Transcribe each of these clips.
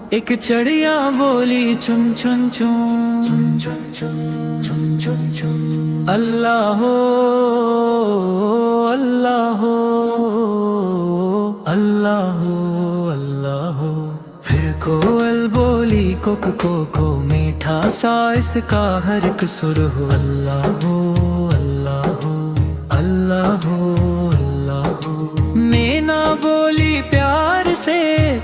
ایک چڑیا بولی چن چن چن چن چن چن چن چن اللہ ہو اللہ ہو اللہ ہو اللہ ہو۔ پھر کوئل بولی کوک کو میٹھا سا اس کا ہر ایک سر ہو اللہ ہو اللہ ہو اللہ ہو اللہ ہو۔ مینا بولی پیار سے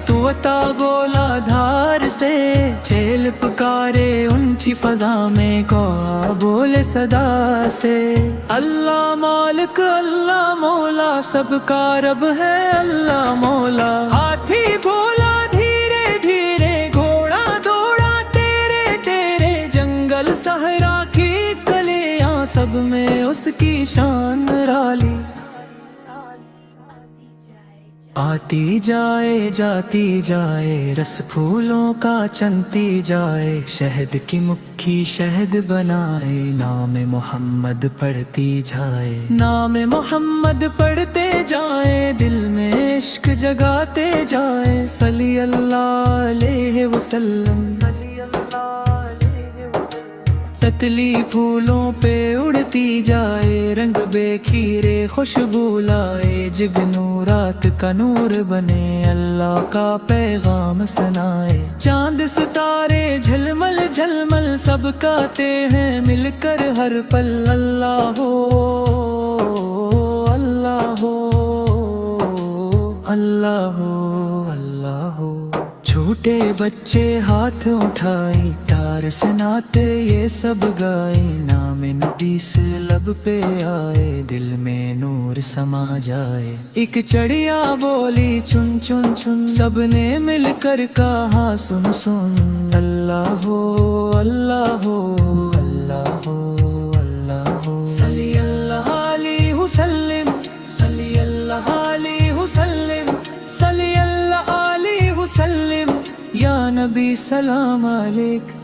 تو عطا بولا دھار سے، چیل پکارے اونچی فضا میں کوآ بولے صدا سے، اللہ مالک اللہ مولا سب کا رب ہے اللہ مولا۔ ہاتھی بولا دھیرے دھیرے گھوڑا دوڑا تیرے تیرے، جنگل صحرا کی کلیاں سب میں اس کی شان رالی، آتی جائے جاتی جائے رس پھولوں کا چنتی جائے، شہد کی مکھی شہد بنائے نام محمد پڑھتی جائے، نام محمد پڑھتے جائیں دل میں عشق جگاتے جائیں، صلی اللہ علیہ وسلم۔ تتلی پھولوں پہ اڑتی جائے، رنگ بے کھیرے خوشبو لائے، جگنو رات کا نور بنے اللہ کا پیغام سنائے، چاند ستارے جھلمل جھلمل سب گاتے ہیں مل کر ہر پل اللہ ہو اللہ ہو اللہ ہو اللہ ہو۔ چھوٹے بچے ہاتھ اٹھائی ٹار سناتے یہ سب گائے، نام نبی سے لب پہ آئے دل میں نور سما جائے، ایک چڑیا بولی چن چن چن سب نے مل کر کہا سن سن اللہ ہو اللہ ہو اللہ ہو اللہ ہو۔ صلی اللہ علیہ وسلم صلی اللہ علیہ وسلم صلی اللہ علیہ وسلم، یا نبی سلام علیک۔